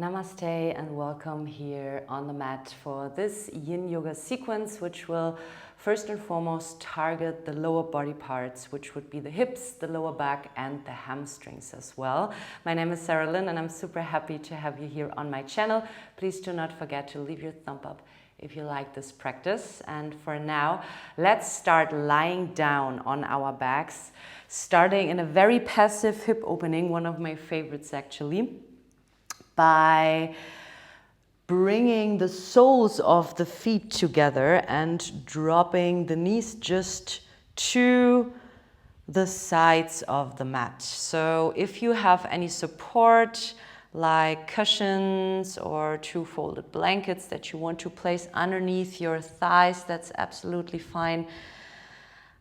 Namaste and welcome here on the mat for this Yin Yoga sequence, which will first and foremost target the lower body parts, which would be the hips, the lower back and the hamstrings as well. My name is Sara Lyn and I'm super happy to have you here on my channel. Please do not forget to leave your thumb up if you like this practice. And for now, let's start lying down on our backs, starting in a very passive hip opening, one of my favorites actually, by bringing the soles of the feet together and dropping the knees just to the sides of the mat. So if you have any support like cushions or two folded blankets that you want to place underneath your thighs, that's absolutely fine.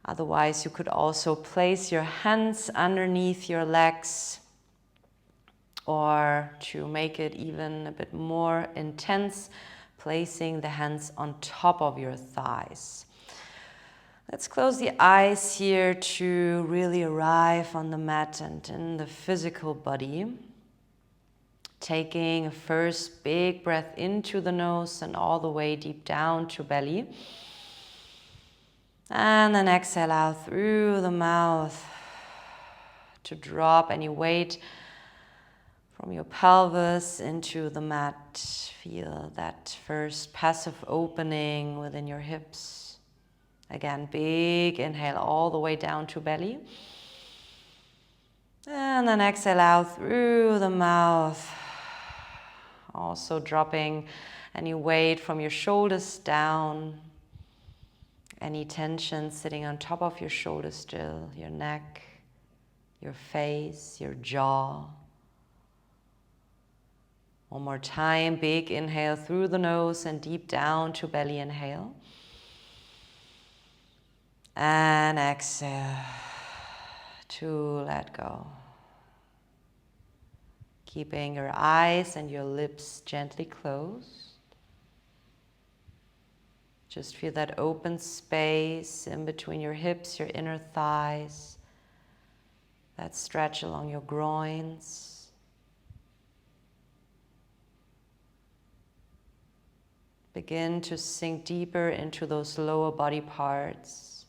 Otherwise, you could also place your hands underneath your legs, or to make it even a bit more intense, placing the hands on top of your thighs. Let's close the eyes here to really arrive on the mat and in the physical body. Taking a first big breath into the nose and all the way deep down to belly. And then exhale out through the mouth to drop any weight from your pelvis into the mat. Feel that first passive opening within your hips. Again, big inhale all the way down to belly. And then exhale out through the mouth. Also dropping any weight from your shoulders down. Any tension sitting on top of your shoulders still. Your neck, your face, your jaw. One more time, big inhale through the nose and deep down to belly inhale. And exhale to let go. Keeping your eyes and your lips gently closed. Just feel that open space in between your hips, your inner thighs, that stretch along your groins. Begin to sink deeper into those lower body parts.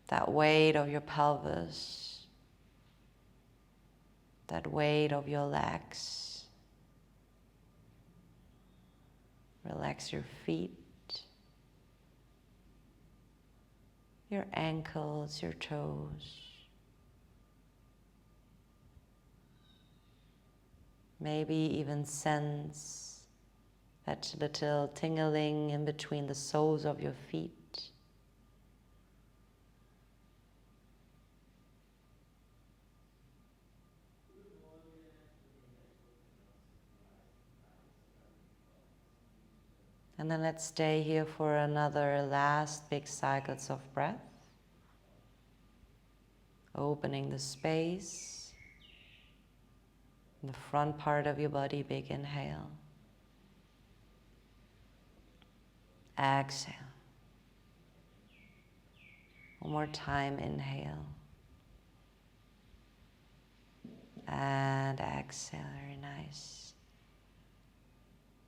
That weight of your pelvis. That weight of your legs. Relax your feet. Your ankles, your toes. Maybe even sense that little tingling in between the soles of your feet. And then let's stay here for another last big cycles of breath. Opening the space. In the front part of your body, big inhale. Exhale. One more time, inhale. And exhale, very nice.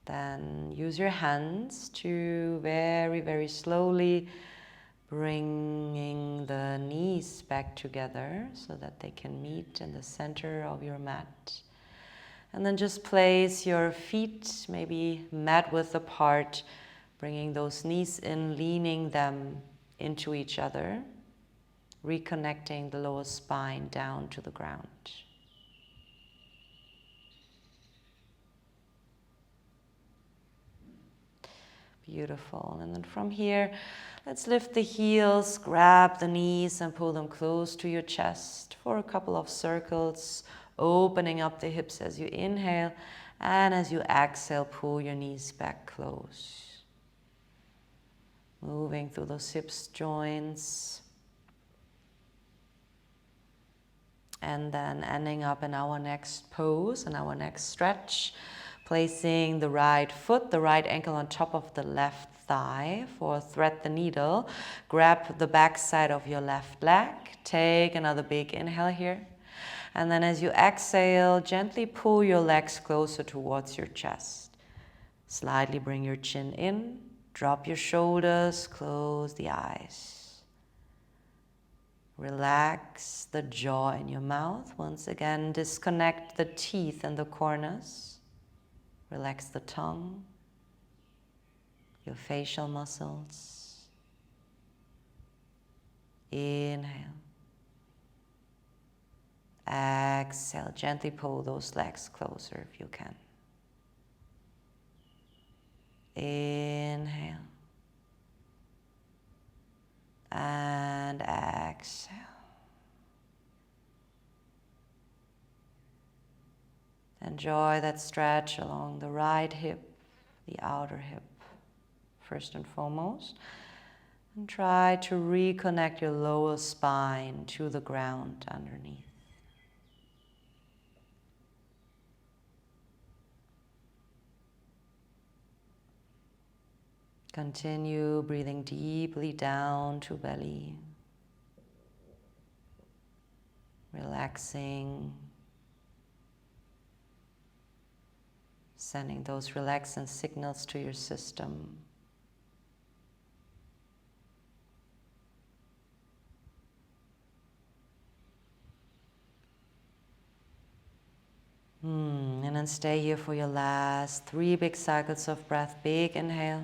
Then use your hands to very, very slowly bringing the knees back together so that they can meet in the center of your mat. And then just place your feet maybe mat width apart, bringing those knees in, leaning them into each other, reconnecting the lower spine down to the ground. Beautiful. And then from here, let's lift the heels, grab the knees and pull them close to your chest for a couple of circles, opening up the hips as you inhale, and as you exhale, pull your knees back close. Moving through those hips joints. And then ending up in our next pose and our next stretch. Placing the right foot, the right ankle on top of the left thigh for thread the needle. Grab the back side of your left leg. Take another big inhale here. And then as you exhale, gently pull your legs closer towards your chest. Slightly bring your chin in, drop your shoulders, close the eyes. Relax the jaw in your mouth. Once again, disconnect the teeth and the corners. Relax the tongue, your facial muscles. Inhale. Exhale, gently pull those legs closer if you can. Inhale. And exhale. Enjoy that stretch along the right hip, the outer hip, first and foremost. And try to reconnect your lower spine to the ground underneath. Continue breathing deeply down to belly, relaxing, sending those relaxant signals to your system. And then stay here for your last 3 big cycles of breath. Big inhale.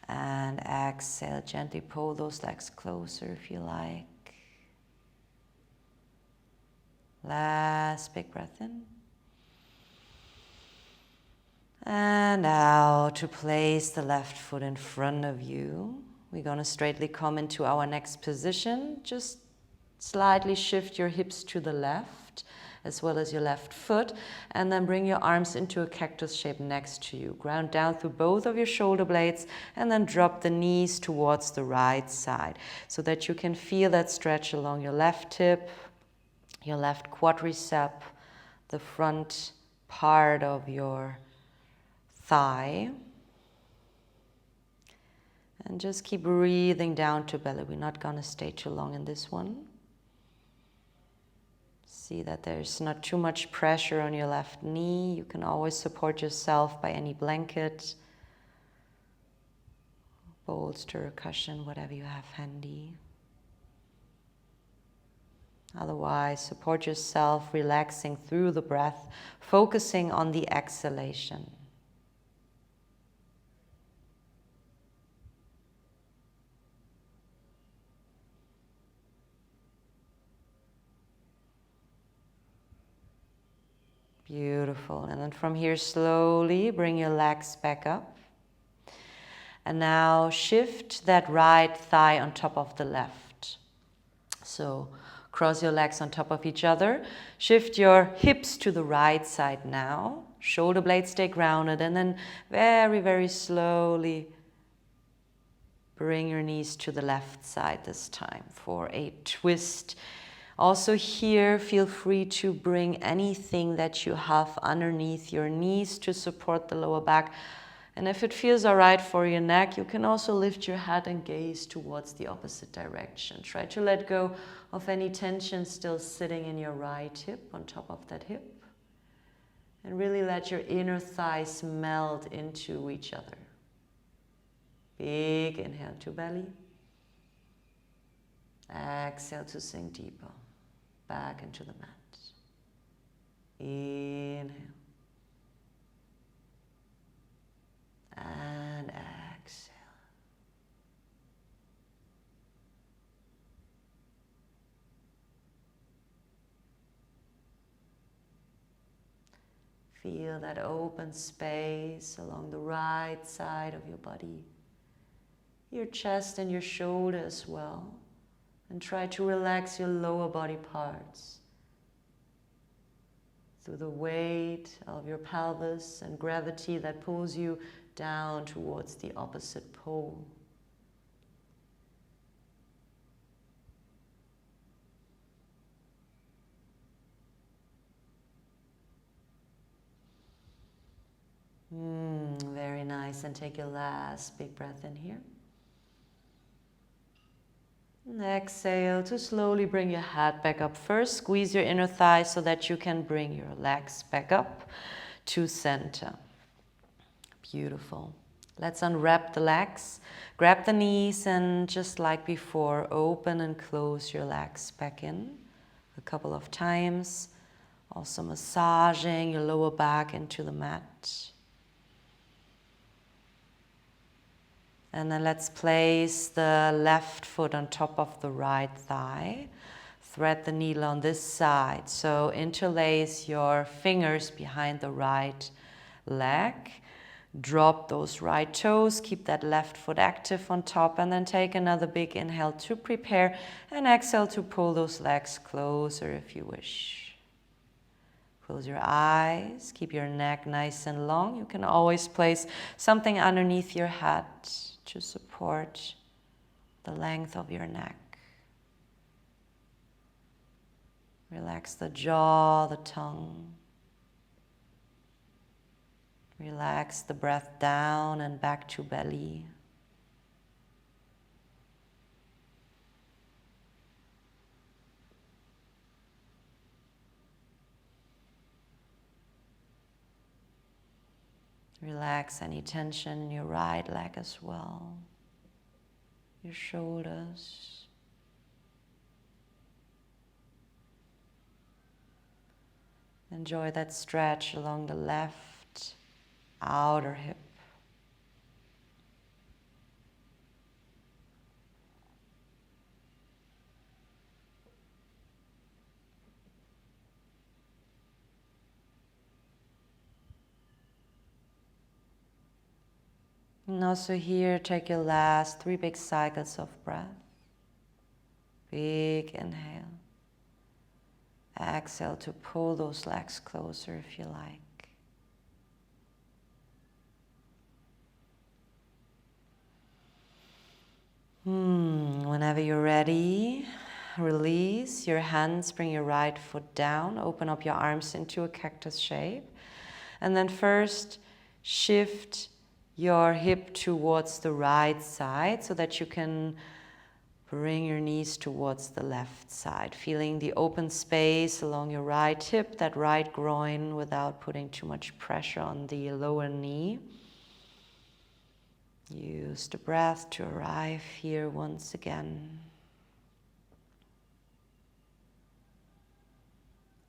And exhale, gently pull those legs closer if you like. Last big breath in. And out to place the left foot in front of you. We're going to straightly come into our next position. Just slightly shift your hips to the left, as well as your left foot, and then bring your arms into a cactus shape next to you. Ground down through both of your shoulder blades, and then drop the knees towards the right side, so that you can feel that stretch along your left hip, your left quadricep, the front part of your thigh. And just keep breathing down to belly. We're not going to stay too long in this one. See that there's not too much pressure on your left knee. You can always support yourself by any blanket, bolster, cushion, whatever you have handy. Otherwise, support yourself, relaxing through the breath, focusing on the exhalation. Beautiful. And then from here, slowly bring your legs back up. And now shift that right thigh on top of the left. So cross your legs on top of each other. Shift your hips to the right side now. Shoulder blades stay grounded. And then very, very slowly bring your knees to the left side this time for a twist. Also here, feel free to bring anything that you have underneath your knees to support the lower back. And if it feels all right for your neck, you can also lift your head and gaze towards the opposite direction. Try to let go of any tension still sitting in your right hip, on top of that hip. And really let your inner thighs melt into each other. Big inhale to belly. Exhale to sink deeper. Back into the mat. Inhale. And exhale. Feel that open space along the right side of your body. Your chest and your shoulder as well. And try to relax your lower body parts through the weight of your pelvis and gravity that pulls you down towards the opposite pole. Very nice. And take your last big breath in here. And exhale to slowly bring your head back up. First, squeeze your inner thighs so that you can bring your legs back up to center. Beautiful. Let's unwrap the legs. Grab the knees and just like before, open and close your legs back in a couple of times. Also massaging your lower back into the mat. And then let's place the left foot on top of the right thigh. Thread the needle on this side. So interlace your fingers behind the right leg. Drop those right toes. Keep that left foot active on top. And then take another big inhale to prepare. And exhale to pull those legs closer if you wish. Close your eyes. Keep your neck nice and long. You can always place something underneath your head to support the length of your neck. Relax the jaw, the tongue. Relax the breath down and back to belly. Relax any tension in your right leg as well. Your shoulders. Enjoy that stretch along the left outer hip. And also here, take your last 3 big cycles of breath. Big inhale. Exhale to pull those legs closer if you like. Whenever you're ready, release your hands, bring your right foot down, open up your arms into a cactus shape. And then first, shift your hip towards the right side so that you can bring your knees towards the left side, feeling the open space along your right hip, that right groin, without putting too much pressure on the lower knee. Use the breath to arrive here once again.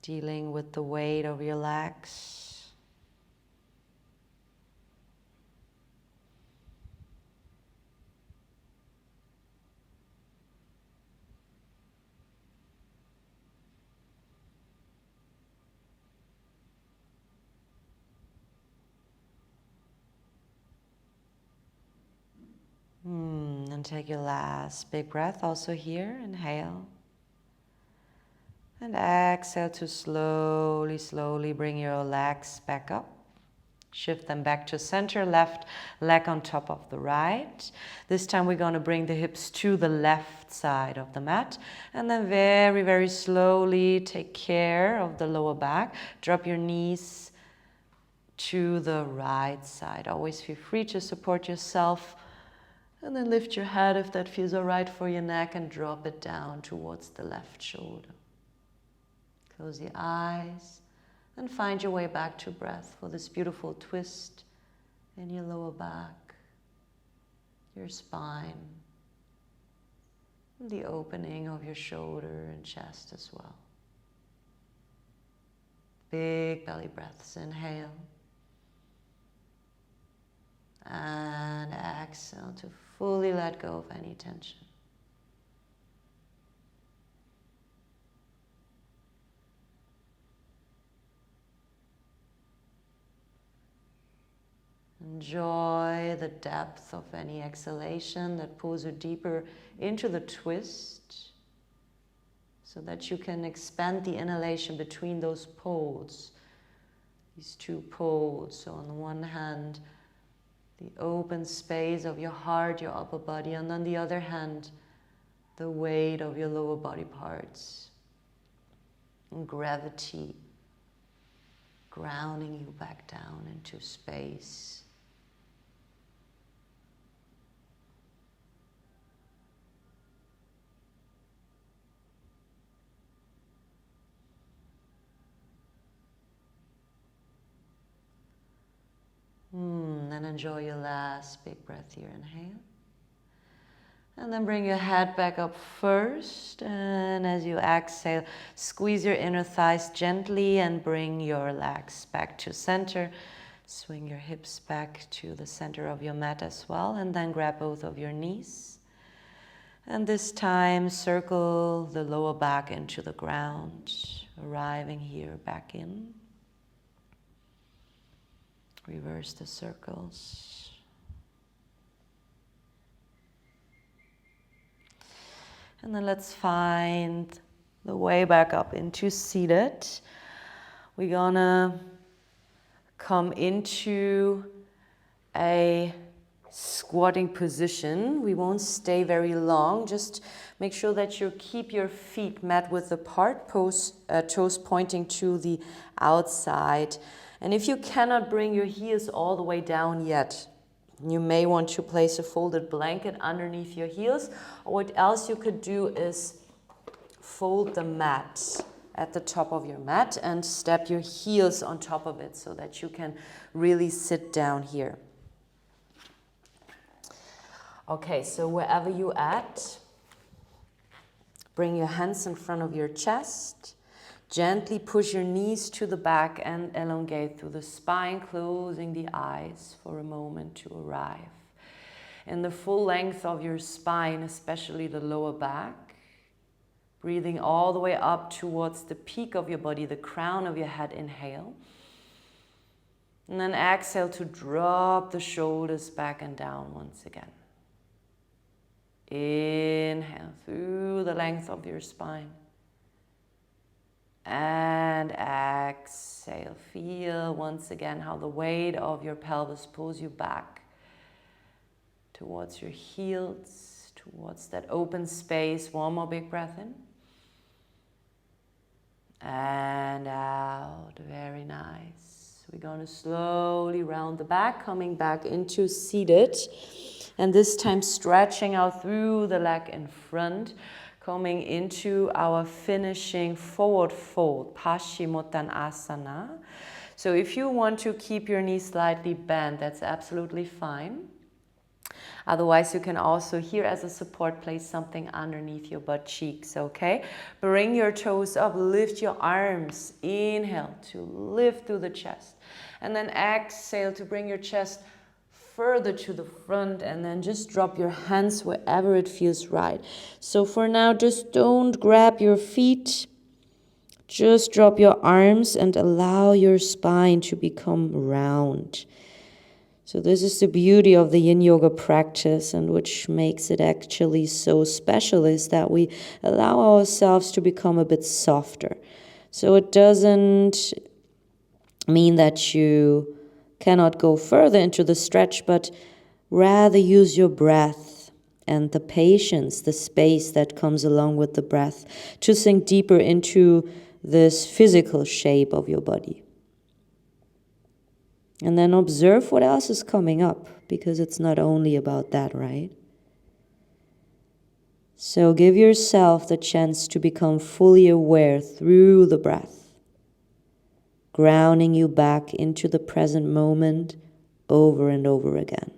Dealing with the weight of your legs. And take your last big breath also here. Inhale. And exhale to slowly, slowly bring your legs back up. Shift them back to center, left leg on top of the right. This time we're going to bring the hips to the left side of the mat. And then very, very slowly take care of the lower back. Drop your knees to the right side. Always feel free to support yourself. And then lift your head if that feels all right for your neck and drop it down towards the left shoulder. Close your eyes and find your way back to breath for this beautiful twist in your lower back, your spine, and the opening of your shoulder and chest as well. Big belly breaths. Inhale. And exhale to fully let go of any tension. Enjoy the depth of any exhalation that pulls you deeper into the twist so that you can expand the inhalation between those poles, these two poles. So on the one hand, the open space of your heart, your upper body, and on the other hand, the weight of your lower body parts. And gravity grounding you back down into space. And enjoy your last big breath here. Inhale. And then bring your head back up first. And as you exhale, squeeze your inner thighs gently and bring your legs back to center. Swing your hips back to the center of your mat as well. And then grab both of your knees. And this time, circle the lower back into the ground, arriving here back in. Reverse the circles. And then let's find the way back up into seated. We're gonna come into a squatting position. We won't stay very long. Just make sure that you keep your feet mat width apart, toes pointing to the outside. And if you cannot bring your heels all the way down yet, you may want to place a folded blanket underneath your heels. Or what else you could do is fold the mat at the top of your mat and step your heels on top of it so that you can really sit down here. Okay, so wherever you're at, bring your hands in front of your chest. Gently push your knees to the back and elongate through the spine, closing the eyes for a moment to arrive in the full length of your spine, especially the lower back. Breathing all the way up towards the peak of your body, the crown of your head. Inhale. And then exhale to drop the shoulders back and down once again. Inhale through the length of your spine. And exhale. Feel once again how the weight of your pelvis pulls you back towards your heels, towards that open space. One more big breath in. And out. Very nice. We're going to slowly round the back, coming back into seated. And this time stretching out through the leg in front. Coming into our finishing forward fold, Paschimottanasana. So if you want to keep your knees slightly bent, that's absolutely fine. Otherwise, you can also here as a support place something underneath your butt cheeks, okay? Bring your toes up, lift your arms. Inhale to lift through the chest. And then exhale to bring your chest further to the front, and then just drop your hands wherever it feels right. So for now, just don't grab your feet. Just drop your arms and allow your spine to become round. So this is the beauty of the Yin Yoga practice, and which makes it actually so special, is that we allow ourselves to become a bit softer. So it doesn't mean that you cannot go further into the stretch, but rather use your breath and the patience, the space that comes along with the breath to sink deeper into this physical shape of your body. And then observe what else is coming up, because it's not only about that, right? So give yourself the chance to become fully aware through the breath, grounding you back into the present moment over and over again.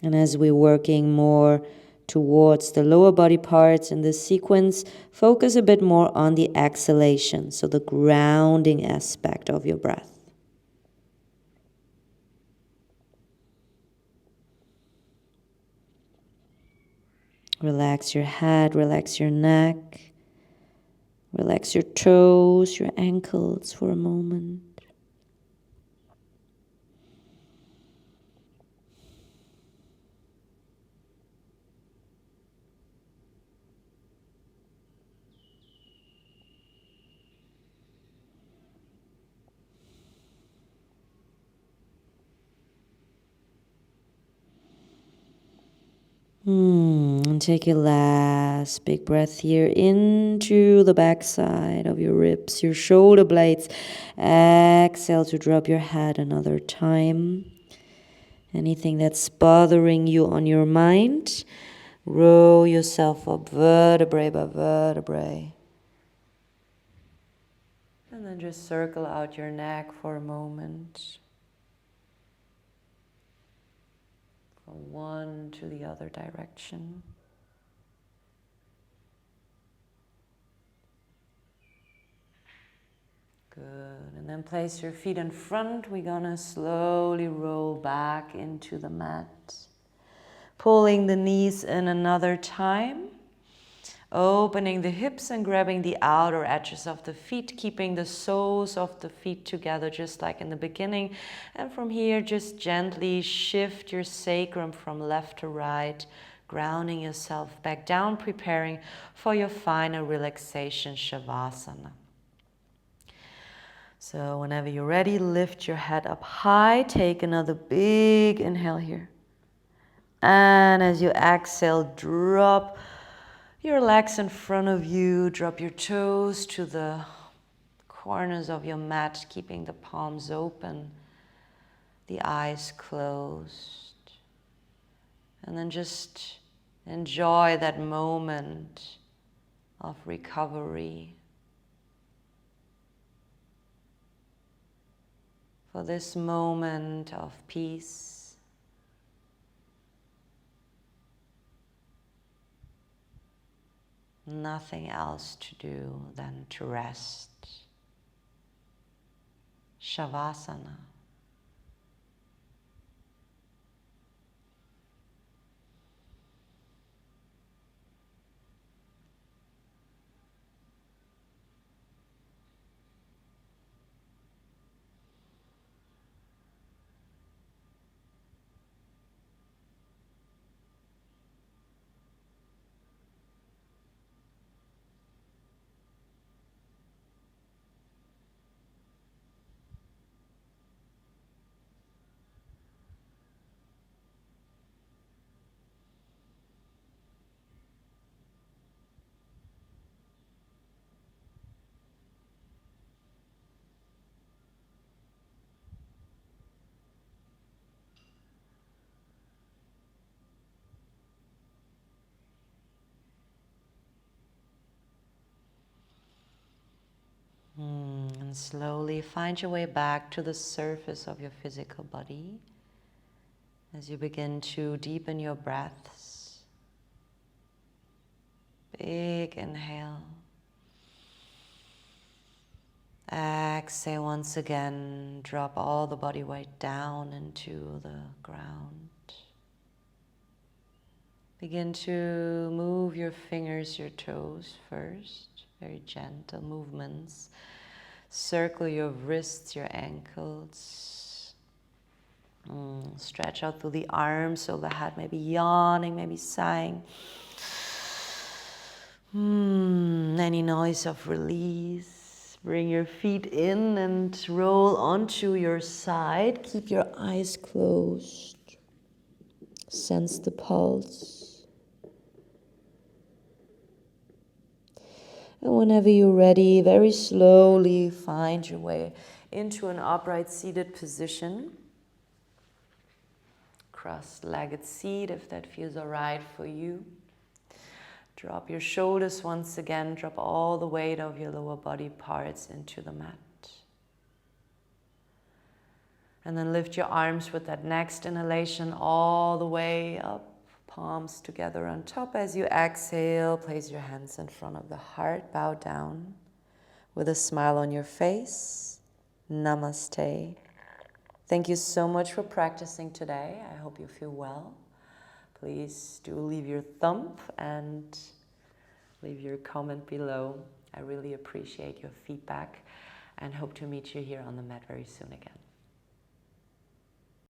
And as we're working more towards the lower body parts in this sequence, focus a bit more on the exhalation, so the grounding aspect of your breath. Relax your head, relax your neck. Relax your toes, your ankles for a moment. And take your last big breath here into the backside of your ribs, your shoulder blades. Exhale to drop your head another time. Anything that's bothering you on your mind, roll yourself up vertebrae by vertebrae. And And just circle out your neck for a moment. From one to the other direction. Good. And then place your feet in front. We're gonna slowly roll back into the mat. Pulling the knees in another time. Opening the hips and grabbing the outer edges of the feet, keeping the soles of the feet together just like in the beginning. And from here, just gently shift your sacrum from left to right, grounding yourself back down, preparing for your final relaxation, Shavasana. So whenever you're ready, lift your head up high. Take another big inhale here. And as you exhale, drop your legs in front of you. Drop your toes to the corners of your mat, keeping the palms open, the eyes closed. And then just enjoy that moment of recovery. For this moment of peace, nothing else to do than to rest. Shavasana. And slowly find your way back to the surface of your physical body as you begin to deepen your breaths. Big inhale. Exhale once again. Drop all the body weight down into the ground. Begin to move your fingers, your toes first. Very gentle movements. Circle your wrists, your ankles. Stretch out through the arms, overhead, maybe yawning, maybe sighing. Any noise of release. Bring your feet in and roll onto your side. Keep your eyes closed. Sense the pulse. And whenever you're ready, very slowly find your way into an upright seated position. Cross-legged seat if that feels all right for you. Drop your shoulders once again. Drop all the weight of your lower body parts into the mat. And then lift your arms with that next inhalation all the way up. Palms together on top. As you exhale, place your hands in front of the heart. Bow down with a smile on your face. Namaste. Thank you so much for practicing today. I hope you feel well. Please do leave your thumb and leave your comment below. I really appreciate your feedback and hope to meet you here on the mat very soon again.